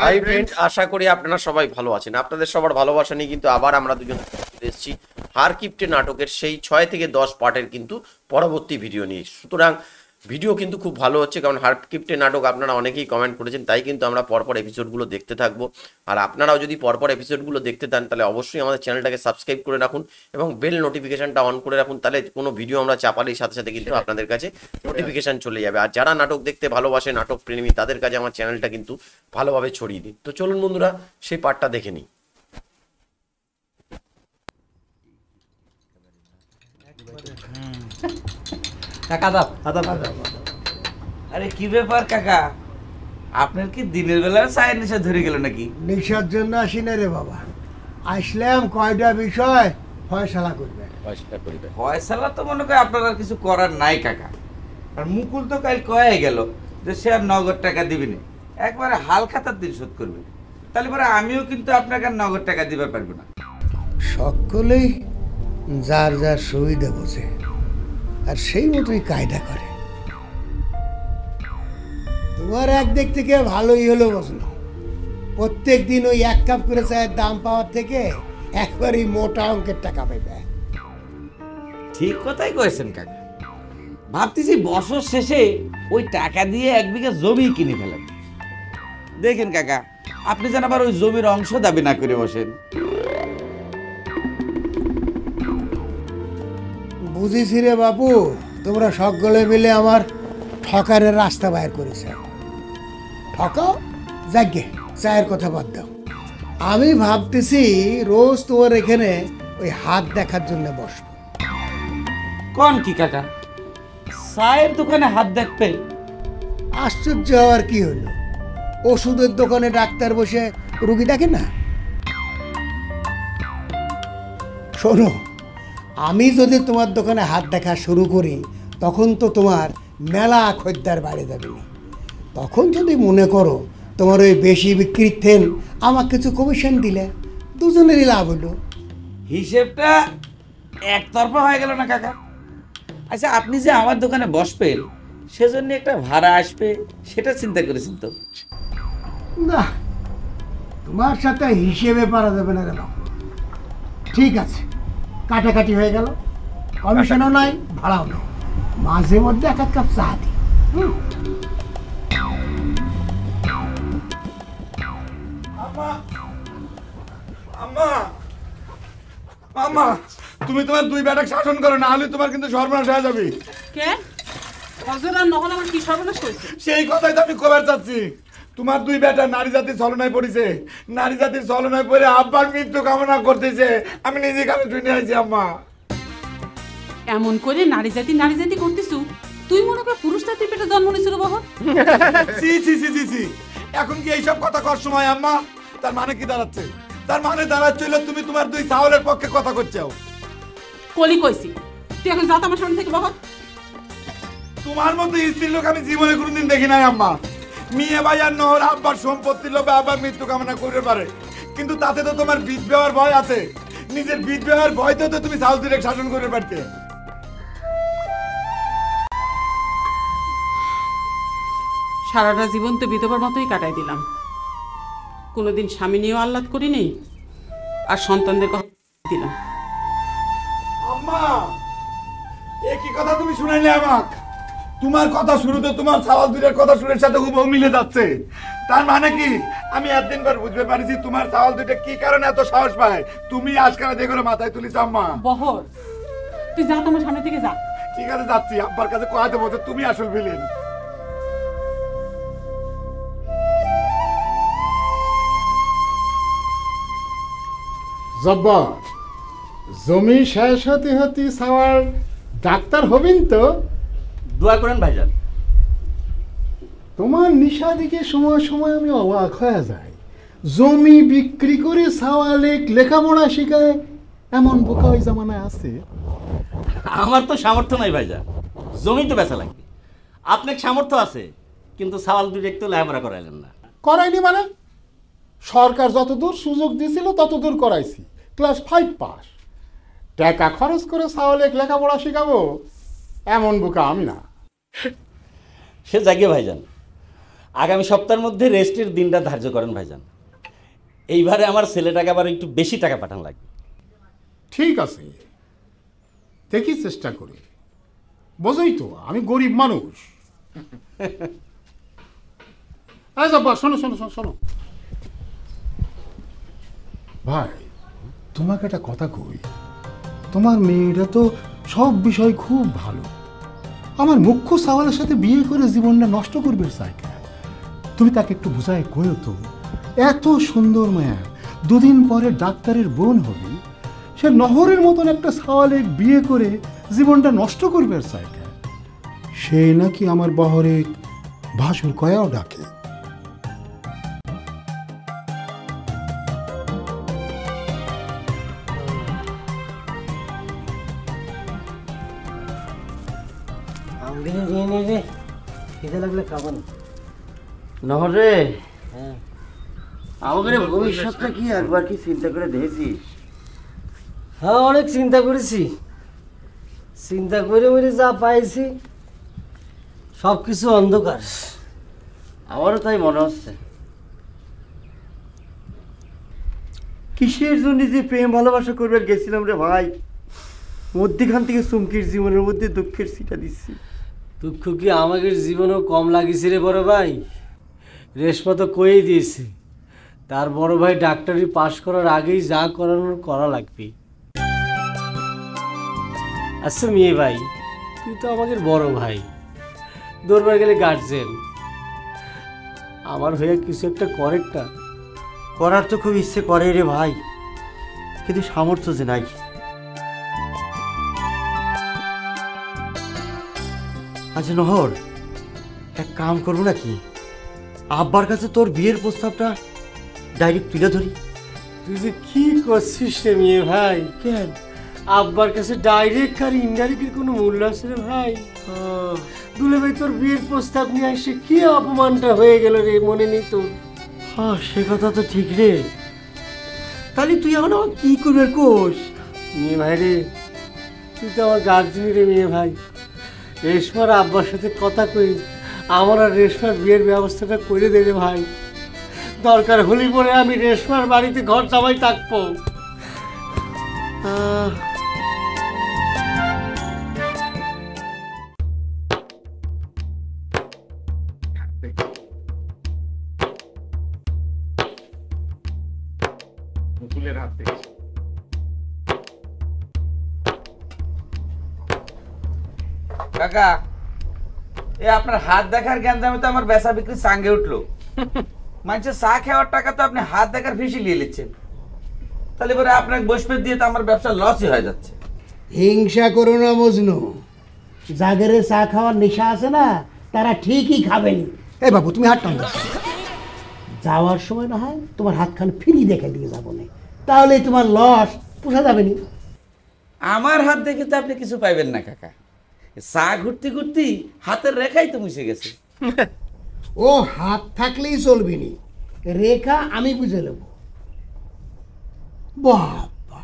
Hi friends, আশা করি আপনারা সবাই ভালো আছেন। আপনাদের সবার ভালোবাসা নিয়ে কিন্তু আবার আমরা দুজন ফিরে এসেছি হার কিপ্টে নাটকের সেই 6 থেকে 10 পার্টের কিন্তু পরবর্তী ভিডিও নিয়ে। সুতরাং ভিডিও কিন্তু খুব ভালো হচ্ছে, কারণ হার কিপ্টে নাটক আপনারা অনেকেই কমেন্ট করেছেন, তাই কিন্তু আমরা পরপর এপিসোডগুলো দেখতে থাকবো। আর আপনারাও যদি পরপর এপিসোডগুলো দেখতে চান তাহলে অবশ্যই আমাদের চ্যানেলটাকে সাবস্ক্রাইব করে রাখুন এবং বেল নোটিফিকেশনটা অন করে রাখুন, তাহলে কোনো ভিডিও আমরা চাপালেই সাথে সাথে কিন্তু আপনাদের কাছে নোটিফিকেশন চলে যাবে। আর যারা নাটক দেখতে ভালোবাসে, নাটক প্রেমী, তাদের কাছে আমার চ্যানেলটা কিন্তু ভালোভাবে ছড়িয়ে দিন। তো চলুন বন্ধুরা, সেই পার্টটা দেখে নিই। আরে কি ব্যাপার কাকা, আপনার কি দিনের বেলা চায়ের নেশা ধরে গেল নাকি? নেশার জন্য আসি না রে বাবা, আসলাম কয়টা বিষয় ফয়সালা করবে। ফয়সালা তো মনে করে আপনার আর কিছু করার নাই কাকা। আর মুকুল তো কাল কয়ে গেল যে সে আর নগদ টাকা দিবে না, একবারে হাল খাতার দিন শোধ করবে। তাহলে পরে আমিও কিন্তু আপনাকে আর নগদ টাকা দিতে পারবো না। সকলেই যার যার সুবিধা বোঝে আর সেই মতোই কায়দা করে। তোমার একদিক থেকে ভালোই হলো বসলো, প্রত্যেক দিন ওই 1 কাপ করে চায়ের দাম পাওয়ার থেকে একবারই মোটা অঙ্কের টাকা পাইবে। ঠিক কথাই কয়েছেন কাকা, ভাবতেছি বছর শেষে ওই টাকা দিয়ে 1 বিঘা জমি কিনে ফেলেন। দেখেন কাকা, আপনি যেন আবার ওই জমির অংশ দাবি না করে বসেন। বুঝেছি রে বাবু, তোমরা সকলে মিলে আমার ঠকারের রাস্তা বাইর করেছে। ঠকাও যাকে, চায়ের কথা বাদ দাও। আমি ভাবতেছি রোজ তোমার এখানে ওই হাত দেখার জন্য বসবো। কোন কি কাকা, চায়ের দোকানে হাত দেখবে? আশ্চর্য হওয়ার কি হলো, ওষুধের দোকানে ডাক্তার বসে রুগী দেখে না? শোনো, আমি যদি তোমার দোকানে হাত দেখা শুরু করি তখন তো তোমার মেলা খদ্দের বাড়ে যাবে না। তখন যদি মনে করো তোমার ওই বেশি বিক্রির থেন আমাকে কিছু কমিশন দিলে দুজনেরই লাভ হলো। হিসেবটা একতরফা হয়ে গেল না কাকা? আচ্ছা, আপনি যে আমার দোকানে বসবেন সেজন্য একটা ভাড়া আসবে, সেটা চিন্তা করেছেন তো? না, তোমার সাথে হিসেবে পারা যাবে না রে বাবু। ঠিক আছে, কাটাকাটি হয়ে গেল, কমিশনও নাই, ভাড়াও নাই, মাঝে মধ্যে 1 কাপ চা দিই। আম্মা, তুমি তোমার 2 বেটাক শাসন করো, না হলে তোমার কিন্তু সর্বনাশ হয়ে যাবে। কে হজর আর নহল আমার কি সর্বনাশ করেছে? সেই কথাই তো আমি কবার চাচ্ছি। তোমার 2 বেটা নারী জাতির ছলনায় পড়েছে, নারী জাতির ছলনায় পড়ে আব্বার মৃত্যু কামনা করতেছে। আমি নিজে কানে শুনে আইছি আম্মা। এমন করে নারী জাতি করতেছু? তুই মনে কর পুরুষ জাতির পেটে জন্ম নিয়েছিল বাবা? সি সি সি সি সি, এখন কি এইসব কথা কর সময় আম্মা? তার মানে কি দাঁড়াচ্ছে? তার মানে দাঁড়াচ্ছিল তুমি তোমার 2 চাউলের পক্ষে কথা করছো। কলি কইছি, তুই এখন যাত আমার সামনে থেকে বাবা। তোমার মতো স্ত্রীর লোক আমি জীবনে কোনোদিন দেখি নাই আম্মা। মেয়ে ভাই আর নহর আব্বার সম্পত্তির লোভে আবার মৃত্যু কামনা করতে পারে, কিন্তু তাতে তো তোমার বিধবার ভয় আছে। নিজের বিধবার ভয়তেও তো তুমি চাউল দিলে শাসন করে পারতে। সারাটা জীবন তো বিধবার মতোই কাটাই দিলাম, কোনোদিন স্বামী নিয়েও আহ্লাদ করিনি, আর সন্তানদের কথা দিলাম। আম্মা, এ কি কথা তুমি শুনাইলে আমাক? তোমার কথা শুরুতে তোমার চাওয়াল দুধের কথা শুনের সাথে হুবহু মিলে যাচ্ছে। তার মানে কি আমি একদিন পর বুঝতে পারছি তোমার চাওয়াল দুধে কি কারণে এত সাহস পায়? তুমি আজকাল দেখো মাথায় তুলিস আম্মা। বহর, তুই যা আমার সামনে থেকে যা। ঠিক আছে, যাচ্ছি। আব্বার কাছে কয়াতে বলছে তুমি আসল ভিলেন। জব্বর, জমি শেষ হতে হতে সাওয়ার ডাক্তার হবেন তো? দোয়া করেন ভাইজান। তোমার নিশা দিকে সময় সময় আমি অবাক হয়ে যাই। জমি বিক্রি করে সাওয়ালে লেখাপড়া শেখায় এমন বোকা ওই জামানায় আছে? আমার তো সামর্থ্য নাই ভাইজান, জমি তো বেচা লাগবে। আপনার সামর্থ্য আছে, কিন্তু সাওয়াল দুই একটু লেখাপড়া করাইলেন না। করাইনি মানে? সরকার যতদূর সুযোগ দিয়েছিল ততদূর করাইছি, ক্লাস 5 পাস। টাকা খরচ করে সাওয়ালে লেখাপড়া শেখাবো এমন বোকা আমি না। সে জাগে ভাইজান, আগামী সপ্তাহের মধ্যে রেস্টের দিনটা ধার্য করেন ভাইজান। এইবারে আমার ছেলেটাকে আবার একটু বেশি টাকা পাঠান লাগবে। ঠিক আছে, দেখি চেষ্টা করি। বোঝই তো আমি গরিব মানুষ। আচ্ছা শোনো শোনো শোনো শোনো ভাই, তোমাকে একটা কথা কই। তোমার মেয়েটা তো সব বিষয় খুব ভালো। আমার মুখ্য সাওয়ালের সাথে বিয়ে করে জীবনটা নষ্ট করবে চাই কেন? তুমি তাকে একটু বুঝায় কইও তো। এত সুন্দর মায়া, দুদিন পরে ডাক্তারের বোন হবে, সে নহরের মতন একটা সাওয়ালে বিয়ে করে জীবনটা নষ্ট করবে চাই কেন? সে নাকি আমার বহরে ভাসুর কয়াও ডাকে। নহরে আমাদের ভবিষ্যৎটা কি একবার কি চিন্তা করে দেখেছিস? হ্যাঁ, অনেক চিন্তা করেছি। চিন্তা করে করে যা পাইছি সব কিছু অন্ধকার। আমারও তাই মনে হচ্ছে। কিসের জন্য যে প্রেম ভালোবাসা করবার গেছিলাম রে ভাই, মধ্যখান থেকে চুমকির জীবনের মধ্যে দুঃখের সিটা দিচ্ছি। দুঃখ কি আমাদের জীবনেও কম লাগিছে রে বড় ভাই? রেশমা তো কয়েই দিয়েছে তার বড় ভাই ডাক্তারি পাশ করার আগেই যা করানোর করা লাগবে। আচ্ছা মেয়ে ভাই, তুই তো আমাদের বড় ভাই, দরবার গেলে গার্জেন, আমার হয়ে কিছু একটা করেক্টটা করার তো খুব ইচ্ছে করে রে ভাই, কিন্তু সামর্থ্য যে নাই। আচ্ছা নহর, এক কাম করবো নাকি, আব্বার কাছে তোর বিয়ের প্রস্তাবটা ডাইরেক্ট তুলে ধরি। তুই যে কি করছিস রে মেয়ে ভাই? কেন আব্বার কাছে ডাইরেক্ট আর ইনডাইরেক্টের কোনো মূল্য আছে রে ভাই? দুলে ভাই তোর বিয়ের প্রস্তাব নিয়ে আসে কি অপমানটা হয়ে গেল রে, মনে নেই তোর? হ্যাঁ সে কথা তো ঠিক রে। তাহলে তুই এখন আমার কি করবে কোষ? মেয়ে ভাই রে, তুই তো আমার গার্জেন রে মেয়ে ভাই। রেশমার আব্বার সাথে কথা কই আমার আর রেশমার বিয়ের ব্যবস্থাটা করে দে রে ভাই। দরকার হলে পরে আমি রেশমার বাড়িতে ঘর জামাই থাকবো। কাকা, এ আপনার হাত দেখার গ্যাঞ্জামে তো আমার বেচা বিক্রি সাঙ্গে উঠলো। মানুষের চা খাওয়ার টাকা তো আপনি হাত দেখার ফিসি নিয়ে নিচ্ছেন, তাহলে পরে আপনাকে বসবে দিয়ে তো আমার ব্যবসা লসই হয়ে যাচ্ছে। হিংসা করো না মজনু, যাদের চা খাওয়ার নেশা আছে না তারা ঠিকই খাবেনি। এই বাবু তুমি হাত টান দাও, যাওয়ার সময় না হয় তোমার হাতখান ফিরি দেখে দিয়ে যাবো না, তাহলে তোমার লস পোষা যাবে নি। আমার হাত দেখে তো আপনি কিছু পাইবেন না কাকা, চা ঘুরতে ঘুরতে হাতের রেখাই তো মুছে গেছে। ও হাত থাকলেই চলবে নি, রেখা আমি বুঝে নেব। বাবা,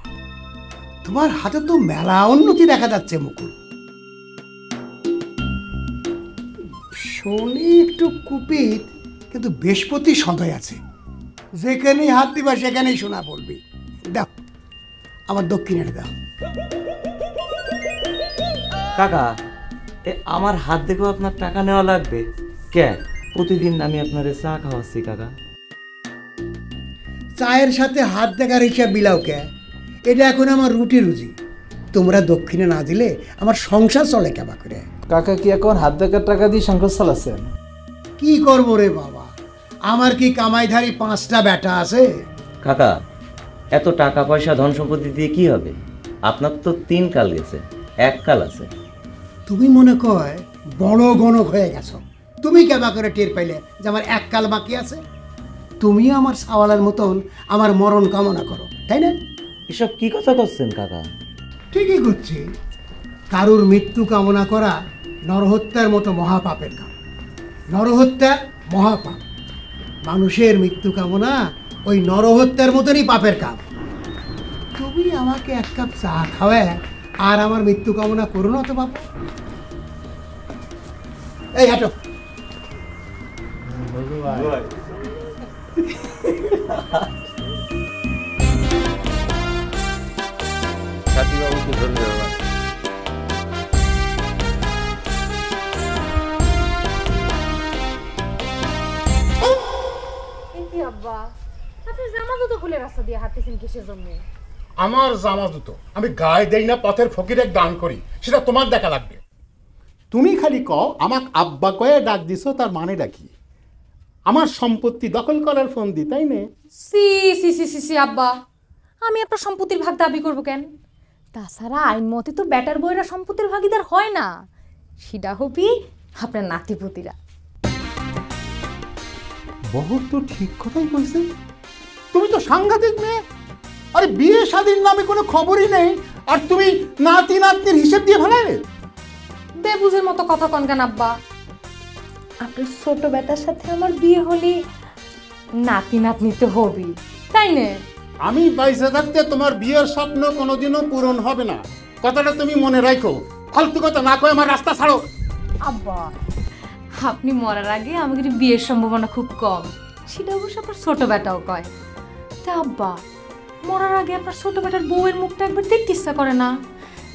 তোমার হাতে তো মেলা উন্নতি দেখা যাচ্ছে মুকুল। শনি একটু কুপিত, কিন্তু বৃহস্পতি সদয় আছে, যেখানেই হাত দিবা সেখানেই সোনা পড়বে। দাও আমার দক্ষিণের দাও। কাকা, আমার হাত দেখেও আপনার টাকা নেওয়া লাগবে কে? প্রতিদিন আমি আপনার চা খাওয়াচ্ছি কাকা। চায়ের সাথে হাত দেখার হিসাব বিলাও কে? এটা এখন আমার রুটি রুজি, তোমরা দক্ষিণে না দিলে আমার সংসার চলে কেবা করে। কাকা কি এখন হাত দেখার টাকা দিয়ে সংসার চালাচ্ছেন? কি করবো রে বাবা, আমার কি কামাইধারী 5টা বেটা আছে? কাকা, এত টাকা পয়সা ধন সম্পত্তি দিয়ে কি হবে? আপনার তো 3 কাল গেছে, 1 কাল আছে। তুমি মনে কয় বড় গণক হয়ে গেছো, তুমি কেবা করে টের পাইলে যে আমার 1 কাল বাকি আছে? তুমিও আমার সাওয়ালের মতন আমার মরণ কামনা করো, তাই না? এসব কি কথা করছেন কাকা? ঠিকই করছি, কারুর মৃত্যু কামনা করা নরহত্যার মতো মহাপাপের কাম। নরহত্যা মহাপাপ, মানুষের মৃত্যু কামনা ওই নরহত্যার মতনই পাপের কাম। তুমি আমাকে 1 কাপ চা খাওয়ায় আর আমার মৃত্যু কামনা করো না তো বাবা। এই হাঁটো। ভাই। সাথী বাবুকে ধরবে বাবা। কি আব্বা আপনি জামা জুতো খুলে রাস্তা দিয়ে হাঁটতেছেন কিসের জন্য? আমার জামা জুতো আমি গায়ে দেই না, পথের ফকিরে দান করি, সেটা তোমার দেখা লাগবে। তুমি খালি কও আমাক আব্বা কয়ে ডাক দিছো, তার মানেটা কি? আমার সম্পত্তি দখল করার ফোন দি, তাই না? সি সি সি সি সি আব্বা, আমি আপনার সম্পত্তির ভাগ দাবি করব কেন? তাছাড়া আইন মতে তো ব্যাটার বইরা সম্পত্তির ভাগিদার হয় না, সেটা হবি আপনার নাতিপুতিরা। বহুত তো ঠিক কথাই কইছে। তুমি তো সাংঘাতিক মেয়ে। আরে বিয়ে শাদীর নামে কোনো খবরই নেই, আর তুমি নাতি নাতনির হিসেব দিয়ে ফেলাইলে। বেবুঝের মতো কথা কন কেন আব্বা? আপনার ছোট বেটার সাথে আমার বিয়ে হলে নাতি নাতনি তো হবি, তাই না? আমি বাইসে থাকতে তোমার বিয়ের স্বপ্ন কোনোদিনও পূরণ হবে না, কথাটা তুমি মনে রাখো। ফালতু কথা না কয়ে আমার রাস্তা ছাড়ো। আব্বা আপনি মরার আগে আমাদের বিয়ের সম্ভাবনা খুব কম, সেটা অবশ্য আপনার ছোট বেটাও কয়। তা আব্বা মরার আগে আপনার ছোট বেটার বউয়ের মুখটা একবার দেখতে ইচ্ছা করে না?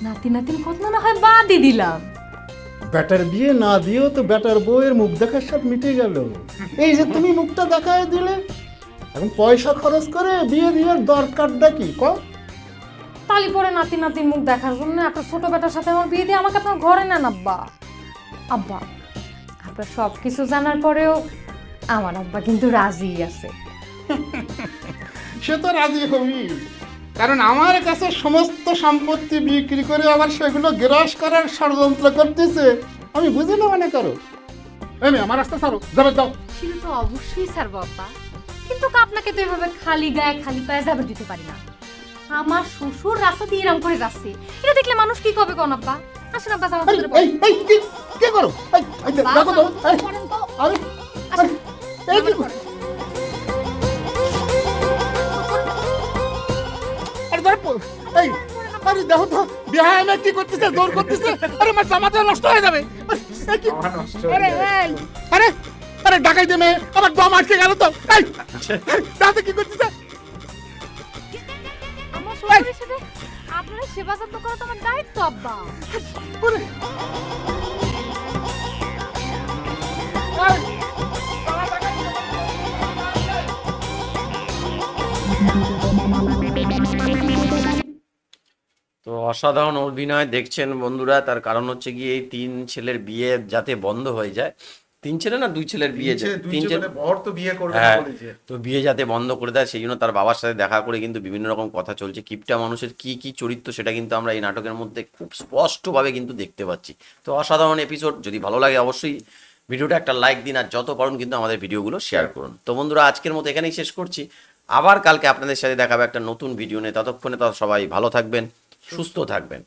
নাতি নাতির কথা না হয় বাদই দিলাম, ব্যাটার বিয়ে না দিয়েও তো ব্যাটার বউয়ের মুখ দেখার সব মিটে গেল। এই যে তুমি মুখটা দেখায় দিলে, এখন পয়সা খরচ করে বিয়ে দেওয়ার দরকারটা কি কও? তালি পরে নাতি নাতির মুখ দেখার জন্য আপনার ছোট বেটার সাথে আমার বিয়ে দিয়ে আমাকে আপনার ঘরে নেন আব্বা। আব্বা আপনার সব কিছু জানার পরেও আমার আব্বা কিন্তু রাজি আছে। সে তো রাজি হবি, কারণ আমার কাছে সমস্ত সম্পত্তি বিক্রি করে আবার সেগুলো গ্রাস করার ষড়যন্ত্র করতেছে। আমি বুঝি না মনে করো। আমি আমার রাস্তা ছাড়ো, যাবে যাও। সেটা তো অবশ্যই স্যার বাবা, কিন্তু আপনাকে তো এভাবে খালি গায়ে খালি পায়ে যাবে দিতে পারি না। আমার শ্বশুর রাস্তা দিয়ে এরম করে যাচ্ছে, এটা দেখলে মানুষ কি কবে কোন আব্বা? আসেন আব্বা জামা কাপড় পরে। এই কি করো? এই দেখো তো, আরে এই কি করো? আরে ধরে এই আরে দেখো তো বিহায় মে কি করতেছে, জোর করতেছে। আরে আমার জামাটা নষ্ট হয়ে যাবে। আরে আরে আরে ডাকাই দে মে, আমার দম আটকে গেল তো। এই দাদা কি করতেছে? আমার শ্বশুরের সাথে আপনার সেবা যত্ন করা তো আমার দায়িত্ব আব্বা। ওরে তো অসাধারণ অভিনয় দেখছেন বন্ধুরা। তার কারণ হচ্ছে গিয়ে এই 3 ছেলের বিয়ে যাতে বন্ধ হয়ে যায়। 3 ছেলে না 2 ছেলের বিয়ে, 3 ছেলে বর তো বিয়ে করবে হ্যাঁ, বলেছে। তো বিয়ে যাতে বন্ধ করে দেয় সেই জন্য তার বাবার সাথে দেখা করে কিন্তু বিভিন্ন রকম কথা চলছে। কিপটা মানুষের কি কি চরিত্র সেটা কিন্তু আমরা এই নাটকের মধ্যে খুব স্পষ্টভাবে কিন্তু দেখতে পাচ্ছি। তো অসাধারণ এপিসোড। যদি ভালো লাগে অবশ্যই ভিডিওটা একটা লাইক দিন, আর যত পারুন কিন্তু আমাদের ভিডিওগুলো শেয়ার করুন। তো বন্ধুরা আজকের মতো এখানেই শেষ করছি। আবার কালকে আপনাদের সাথে দেখাবে একটা নতুন ভিডিও নিয়ে। ততক্ষণে তো সবাই ভালো থাকবেন, সুস্থ থাকবেন।